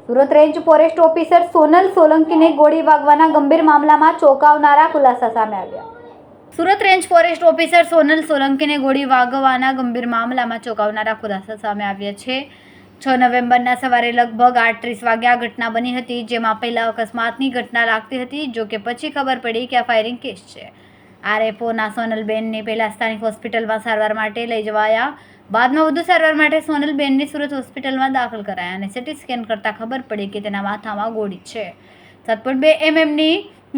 Surat range forest officer Sonal સોલંકીને ગોળી વાગવાના ગંભીર મામલામાં ચોંકાવનારા ખુલાસા સામે આવ્યા. Surat range forest officer Sonal સોલંકીને ગોળી વાગવાના ગંભીર મામલામાં ચોંકાવનારા ખુલાસા સામે આવ્યા છે. 6 નવેમ્બરના સવારે લગભગ 8:30 વાગે આ ઘટના બની હતી, જેમાં પહેલા અકસ્માતની ઘટના લાગતી હતી. જોકે પછી ખબર પડી કે આ ફાયરિંગ કેસ છે. આરએફઓના સોનલબેનને પહેલા સ્થાનિક હોસ્પિટલમાં સારવાર માટે લઈ જવાયા. બાદમાં વધુ સારવાર માટે સોનલબેનને સુરત હોસ્પિટલમાં દાખલ કરાયા અને સીટી સ્કેન કરતાં ખબર પડી કે તેના માથામાં ગોળી છે. 7.2 mmની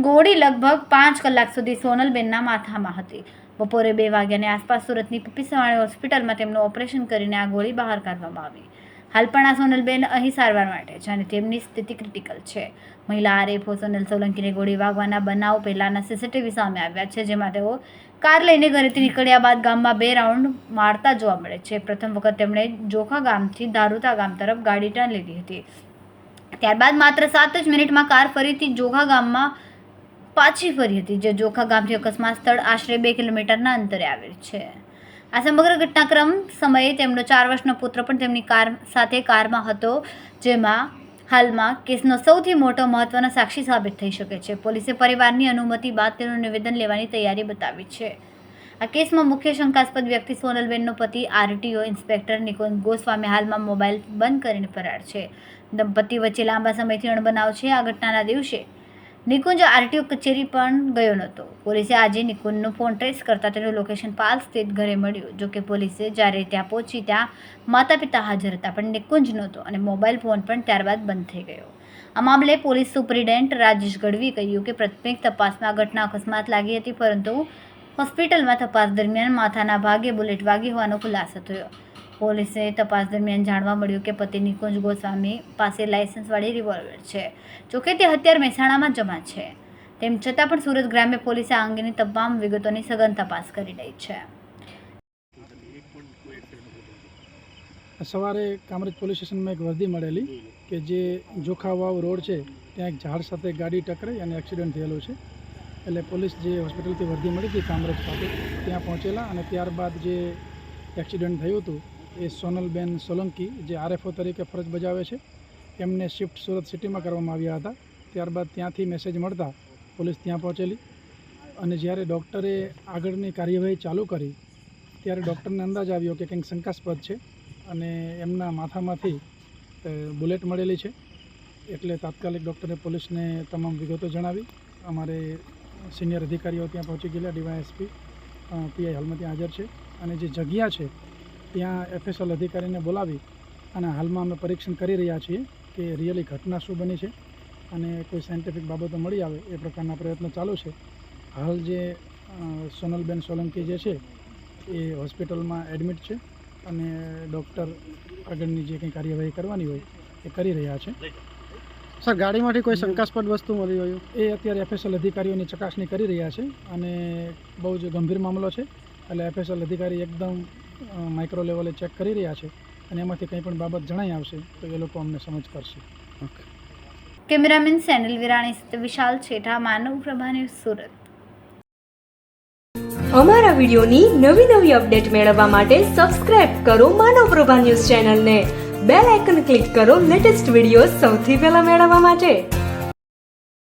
ગોળી લગભગ 5 કલાક સુધી સોનલબેનના માથામાં હતી. બપોરે 2 વાગ્યાની આસપાસ સુરતની પીપી સવાણી હોસ્પિટલમાં તેમનું ઓપરેશન કરીને આ ગોળી બહાર કાઢવામાં આવી. હાલ પણ આ સોનલબેન અહીં સારવાર માટે છે અને તેમની સ્થિતિ ક્રિટિકલ છે. મહિલા આરએફઓ સોનલ સોલંકીને ગોળી વાગવાના બનાવ પહેલાના સીસીટીવી સામે આવ્યા છે, જેમાં તેઓ કાર લઈને ઘરેથી નીકળ્યા બાદ ગામમાં 2 રાઉન્ડ મારતા જોવા મળે છે. પ્રથમ વખત તેમણે જોખા ગામથી ધારુતા ગામ તરફ ગાડી ટર્ન લીધી હતી. ત્યારબાદ માત્ર 7 જ મિનિટમાં કાર ફરીથી જોખા ગામમાં પાછી ફરી હતી, જે જોખા ગામથી અકસ્માત સ્થળ આશરે 2 કિલોમીટરના અંતરે આવેલ છે. આ સમગ્ર ઘટનાક્રમ સમયે તેમનો 4 વર્ષનો પુત્ર પણ તેમની કાર સાથે કારમાં હતો, જેમાં હાલમાં કેસનો સૌથી મોટો મહત્વનો સાક્ષી સાબિત થઈ શકે છે. પોલીસે પરિવારની અનુમતિ બાદ તેનું નિવેદન લેવાની તૈયારી બતાવી છે. આ કેસમાં મુખ્ય શંકાસ્પદ વ્યક્તિ સોનલબેનનો પતિ આરટીઓ ઇન્સ્પેક્ટર નિકુંજ ગોસ્વામી હાલમાં મોબાઈલ બંધ કરીને ફરાર છે. દંપતી વચ્ચે લાંબા સમયથી અણબનાવ છે. આ ઘટનાના દિવસે નિકુંજ આરટીઓ કચેરી પણ ગયો નહોતો. પોલીસે આજે નિકુંજનો ફોન ટ્રેસ કરતા તેનું લોકેશન પાલ સ્થિત ઘરે મળ્યું. જોકે પોલીસે જ્યારે ત્યાં પહોંચી ત્યાં માતા પિતા હાજર હતા, પણ નિકુંજ નહોતો અને મોબાઈલ ફોન પણ ત્યારબાદ બંધ થઈ ગયો. આ મામલે પોલીસ સુપ્રિન્ટેન્ડન્ટ રાજેશ ગઢવીએ કહ્યું કે પ્રાથમિક તપાસમાં આ ઘટના અકસ્માત લાગી હતી, પરંતુ હોસ્પિટલમાં તપાસ દરમિયાન માથાના ભાગે બુલેટ વાગી હોવાનો ખુલાસો થયો. પોલીસે તપાસ દરમિયાન જાણવા મળ્યું કે પતિ નિકુંજ ગોસ્વામી પાસે લાયસન્સવાળી રિવોલ્વર છે. જોકે તે હત્યાર મહેસાણામાં જમા છે. તેમ છતાં પણ સુરત ગ્રામ્ય પોલીસે આ અંગેની તમામ વિગતોની સઘન તપાસ કરી રહી છે. સવારે કામરેજ પોલીસ સ્ટેશનમાં એક વર્દી મળેલી કે જે જોખાવાવ રોડ છે ત્યાં એક ઝાડ સાથે ગાડી ટકરાઈ અને એક્સિડન્ટ થયેલો છે. એટલે પોલીસ જે હોસ્પિટલથી વર્દી મળી હતી કામરેજ પાસે ત્યાં પહોંચેલા અને ત્યારબાદ જે એક્સિડન્ટ થયું હતું એ સોનલબેન સોલંકી જે આરએફઓ તરીકે ફરજ બજાવે છે, એમને શિફ્ટ સુરત સિટીમાં કરવામાં આવ્યા હતા. ત્યારબાદ ત્યાંથી મેસેજ મળતા પોલીસ ત્યાં પહોંચેલી અને જ્યારે ડૉક્ટરે આગળની કાર્યવાહી ચાલુ કરી ત્યારે ડૉક્ટરને અંદાજ આવ્યો કે કંઈક શંકાસ્પદ છે અને એમના માથામાંથી બુલેટ મળેલી છે. એટલે તાત્કાલિક ડૉક્ટરે પોલીસને તમામ વિગતો જણાવી. અમારે સિનિયર અધિકારીઓ ત્યાં પહોંચી ગયેલા, ડીવાયએસપી પીઆઈ હાલમાં ત્યાં હાજર છે અને જે જગ્યા છે ત્યાં એફએસએલ અધિકારીને બોલાવી અને હાલમાં અમે પરીક્ષણ કરી રહ્યા છીએ કે રિયલી ઘટના શું બની છે અને કોઈ સાયન્ટિફિક બાબતો મળી આવે એ પ્રકારના પ્રયત્નો ચાલુ છે. હાલ જે સોનલબેન સોલંકી જે છે એ હોસ્પિટલમાં એડમિટ છે અને ડૉક્ટર આગળની જે કંઈ કાર્યવાહી કરવાની હોય એ કરી રહ્યા છે. સર, ગાડીમાંથી કોઈ શંકાસ્પદ વસ્તુ મળી હોય એ અત્યારે એફએસએલ અધિકારીઓની ચકાસણી કરી રહ્યા છે અને બહુ જ ગંભીર મામલો છે. એટલે એફએસએલ અધિકારી એકદમ માઇક્રો લેવલે ચેક કરી રહ્યા છે અને એમાંથી કંઈ પણ બાબત જણાઈ આવશે તો એ લોકો અમને સમજ કરશે. ઓકે. કેમેરામેન સેનલ વિરાણી સાથે વિશાલ છેઠા, માનવ પ્રભા ન્યૂઝ, સુરત. અમારા વિડીયોની નવી અપડેટ મેળવવા માટે સબસ્ક્રાઇબ કરો માનવ પ્રભા ન્યૂઝ ચેનલને. બેલ આઇકન ક્લિક કરો લેટેસ્ટ વિડીયો સૌથી પહેલા મેળવવા માટે.